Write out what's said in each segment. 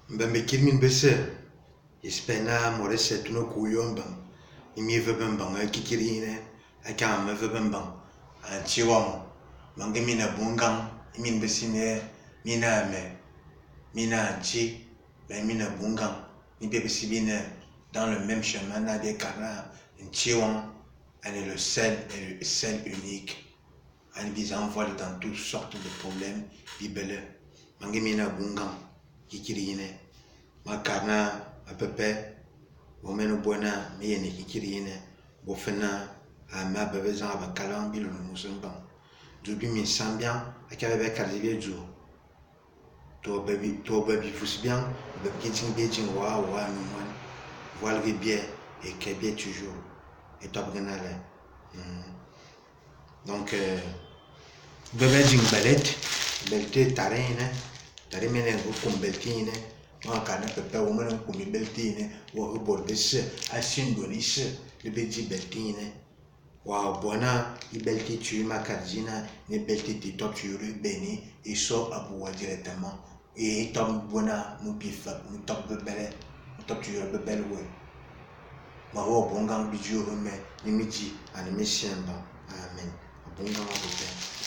Mbembe kilmin bese ispena morese tuno kuyomba imi vebembang kikirine akam vebembang chiwam mangemina bungang imin besine mina chi mina bungang ni bebesibine dans le même chemin na des carnats chiwam est le sel unique and biz envoie dans toutes sortes de problèmes bibele mangemina bungang kikirine makarna apepe bomeno buena miyene kikirine bofena ama bebe zan abakalan bilo no musumba dubi mi sambian akabe be karzibe ju to baby fusbian be beijing wa no man voile bien et que bien toujours et top ganale donc bebe jing belte tarine go kumbeltine kana pepe women kumi beltine wo bordese asindonise le beji beltine wa bona i belti tu makazina ne belti ti top tu beni et so abuwa directement et top bona mu bifa mu top bebele mu top tu bebele we ma wo bongang biju me ni miji ani misiamba amen bongang bebele.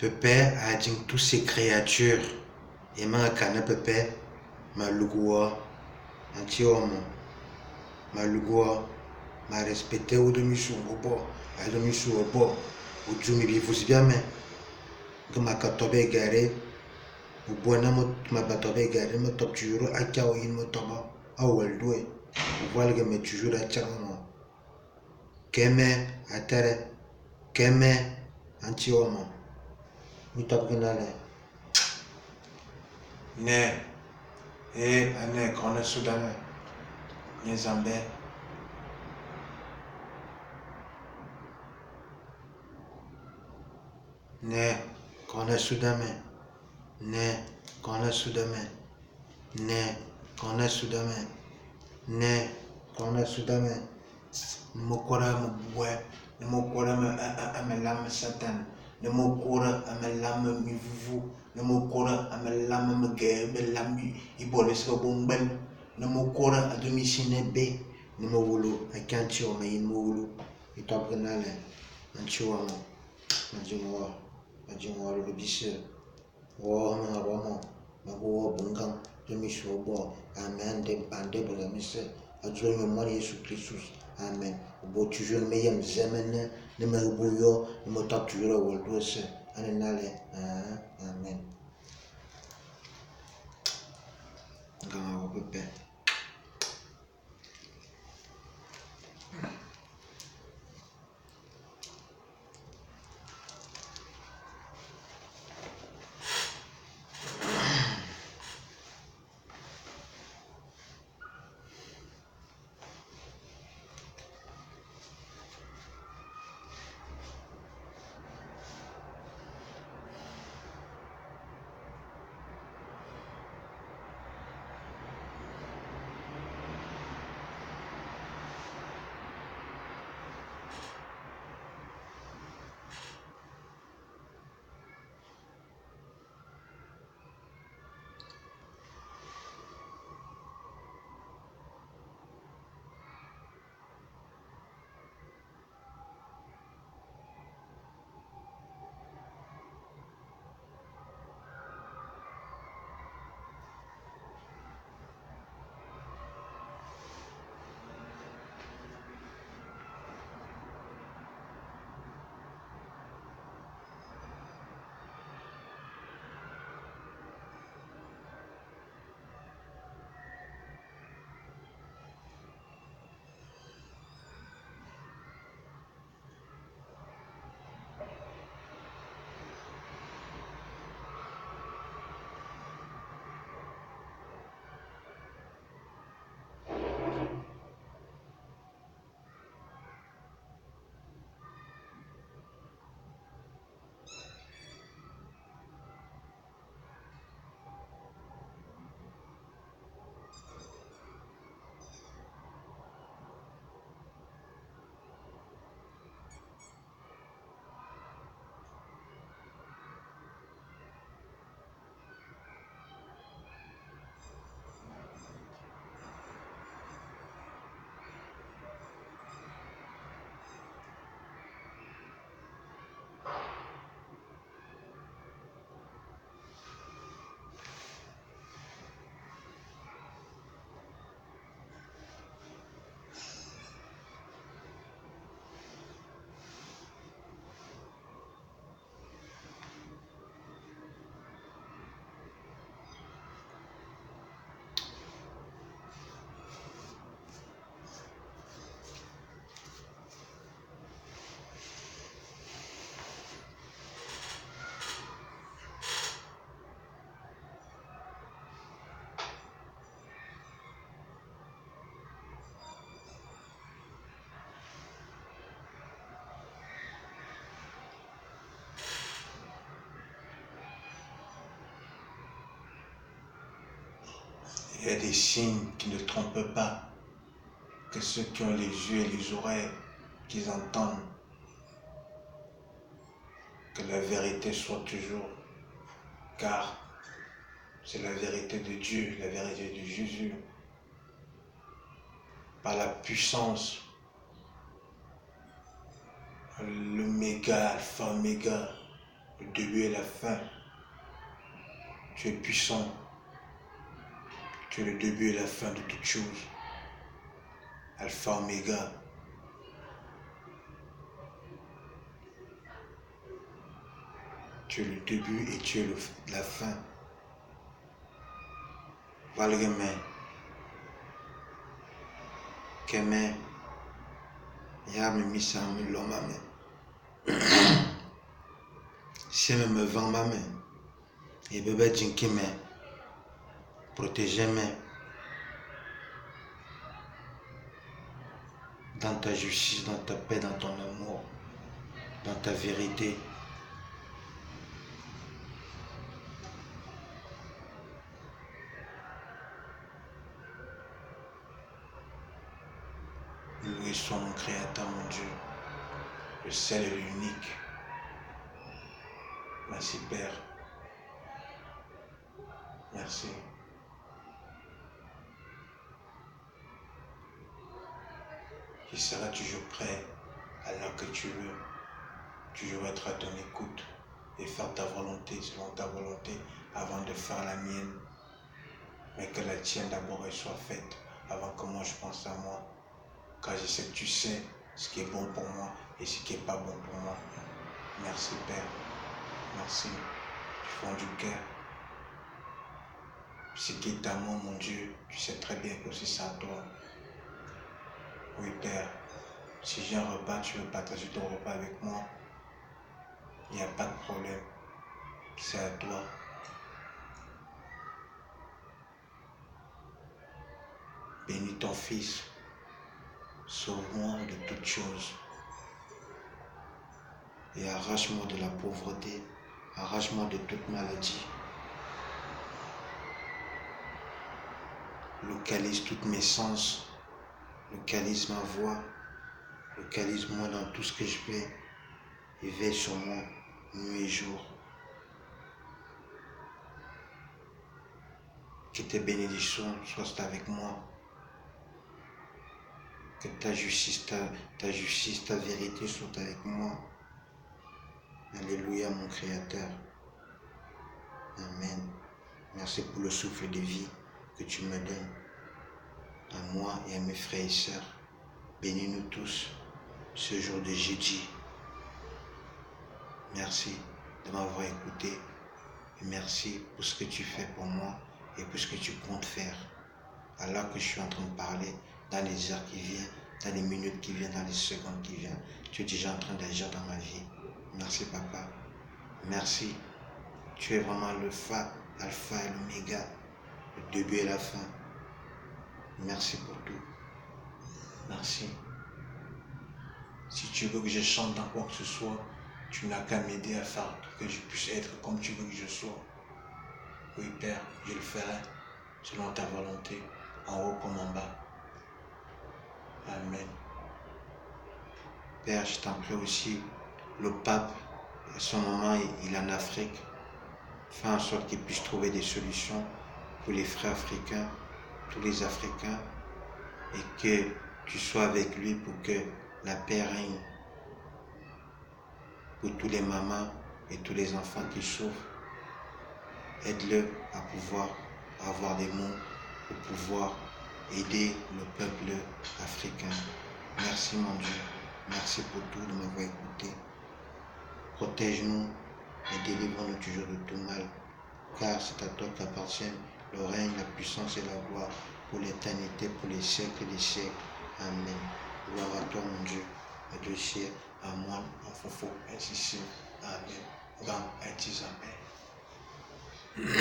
Pépé a dit toutes ces créatures. Et ma cana pépé, ma lugua, anti-homme, ma lugua, ma respecté ou demi-sou, au bord, à demi-sou, au bord, ou tu me bifous bien, mais que ma catobe garé, ou buona ma batobe garé, me top toujours à Kao in me toba, à Weldoué, ou voilà que me toujours à Tchamo. Keme, à terre, keme, anti-homme, mi top ganale. Ne, ne, qu'on est soudanais, ne Zambé. Ne, qu'on est soudanais. Ne, qu'on est soudanais. Ne, qu'on est soudanais. Ne, qu'on est soudanais. Ne me crois me boué. Ne me crois me lame satan. Ne me crois me lame mi vuvu. Ne me crois me lame me gué me lame ibole se bomben. Ne me crois à domicile bé. Ne me wolo à cancho me in wolo. Et top ganale. Ancho amo. Majimoa le bisse. Oh, Roma, Mago Bungang, Demishobo, Amen, de Bandebo, la Misse, a Dieu mémoire Jésus Christus, Amen. Au toujours le meilleur Zemen, le meilleur bouillon, le moteur toujours au Waldos, Anenale, Amen. Gama Pepe. Il y a des signes qui ne trompent pas, que ceux qui ont les yeux et les oreilles, qu'ils entendent, que la vérité soit toujours, car c'est la vérité de Dieu, la vérité de Jésus, par la puissance, l'oméga, alpha, oméga, le début et la fin. Tu es puissant. Tu es le début et la fin de toutes choses. Alpha, Oméga. Tu es le début et tu es la fin. Valgame. Keme. Ya me misa me lo mame. Si me vend ma main. Et bébé Jinkime. Protégez-moi. Dans ta justice, dans ta paix, dans ton amour, dans ta vérité. Loué soit mon Créateur, mon Dieu, le seul et l'unique. Merci Père. Merci. Je serai toujours prêt à l'heure que tu veux, toujours être à ton écoute et faire ta volonté selon ta volonté avant de faire la mienne. Mais que la tienne d'abord soit faite avant que moi je pense à moi. Car je sais que tu sais ce qui est bon pour moi et ce qui n'est pas bon pour moi. Merci Père. Merci du fond du cœur. Ce qui est à moi, mon Dieu, tu sais très bien que c'est ça à toi. Oui Père, si j'ai un repas, tu veux partager ton repas avec moi, il n'y a pas de problème. C'est à toi. Bénis ton Fils. Sauve-moi de toutes choses. Et arrache-moi de la pauvreté. Arrache-moi de toute maladie. Localise toutes mes sens. Localise ma voix. Localise-moi dans tout ce que je fais. Et veille sur moi nuit et jour. Que tes bénédictions soient avec moi. Que ta justice, ta vérité soit avec moi. Alléluia, mon Créateur. Amen. Merci pour le souffle de vie que tu me donnes. À moi et à mes frères et sœurs. Bénis-nous tous ce jour de jeudi. Merci de m'avoir écouté. Et merci pour ce que tu fais pour moi et pour ce que tu comptes faire. Alors que je suis en train de parler, dans les heures qui viennent, dans les minutes qui viennent, dans les secondes qui viennent, tu es déjà en train d'agir dans ma vie. Merci papa. Merci. Tu es vraiment alpha et l'oméga, le début et la fin. Merci pour tout. Merci. Si tu veux que je chante dans quoi que ce soit, tu n'as qu'à m'aider à faire que je puisse être comme tu veux que je sois. Oui Père, je le ferai selon ta volonté, en haut comme en bas. Amen. Père, je t'en prie aussi, le pape, à ce moment, il est en Afrique. Fais en sorte qu'il puisse trouver des solutions pour les frères africains, tous les Africains, et que tu sois avec lui pour que la paix règne pour tous les mamans et tous les enfants qui souffrent. Aide-le à pouvoir avoir des mots pour pouvoir aider le peuple africain. Merci mon Dieu. Merci pour tout de m'avoir écouté. Protège-nous et délivre-nous toujours de tout mal. Car c'est à toi qu'appartiennent le règne, la puissance et la gloire pour l'éternité, pour les siècles et les siècles. Amen. Gloire à toi mon Dieu. À Dieu ciel, à moi, en fofo, ainsi soit. Amen. Grand, ainsi Amen.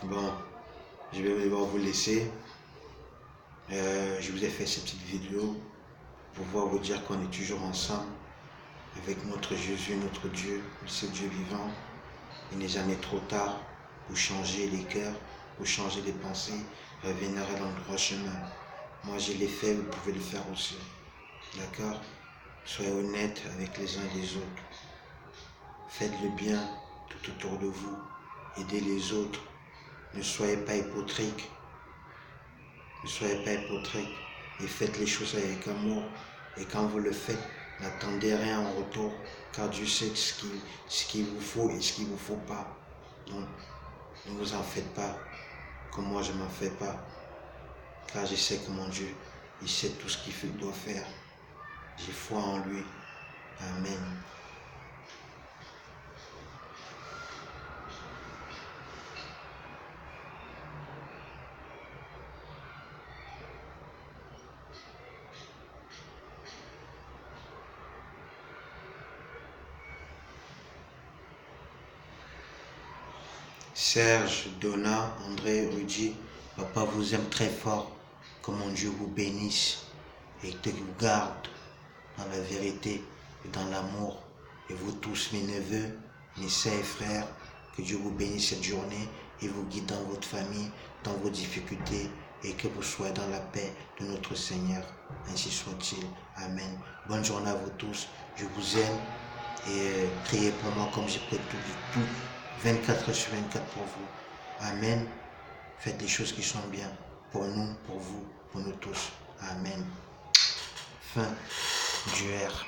Bon, je vais devoir vous laisser. Je vous ai fait cette petite vidéo pour pouvoir vous dire qu'on est toujours ensemble avec notre Jésus, notre Dieu, ce Dieu vivant. Il n'est jamais trop tard pour changer les cœurs, pour changer les pensées, revenir à l'endroit chemin. Moi, je l'ai fait, vous pouvez le faire aussi. D'accord? Soyez honnêtes avec les uns et les autres. Faites le bien tout autour de vous. Aidez les autres. Ne soyez pas hypocrites. Ne soyez pas hypocrites. Et faites les choses avec amour. Et quand vous le faites, N'attendez rien en retour, car Dieu sait ce qu'il vous faut et ce qu'il ne vous faut pas. Donc, ne vous en faites pas, comme moi je ne m'en fais pas, car je sais que mon Dieu, il sait tout ce qu'il doit faire. J'ai foi en lui. Amen. Serge, Donna, André, Rudy, papa vous aime très fort. Que mon Dieu vous bénisse et te garde dans la vérité et dans l'amour. Et vous tous, mes neveux, mes sœurs et frères, que Dieu vous bénisse cette journée et vous guide dans votre famille, dans vos difficultés et que vous soyez dans la paix de notre Seigneur. Ainsi soit-il. Amen. Bonne journée à vous tous. Je vous aime et priez pour moi comme j'ai prié tout 24 heures sur 24 pour vous. Amen. Faites des choses qui sont bien pour nous, pour vous, pour nous tous. Amen. Fin du R.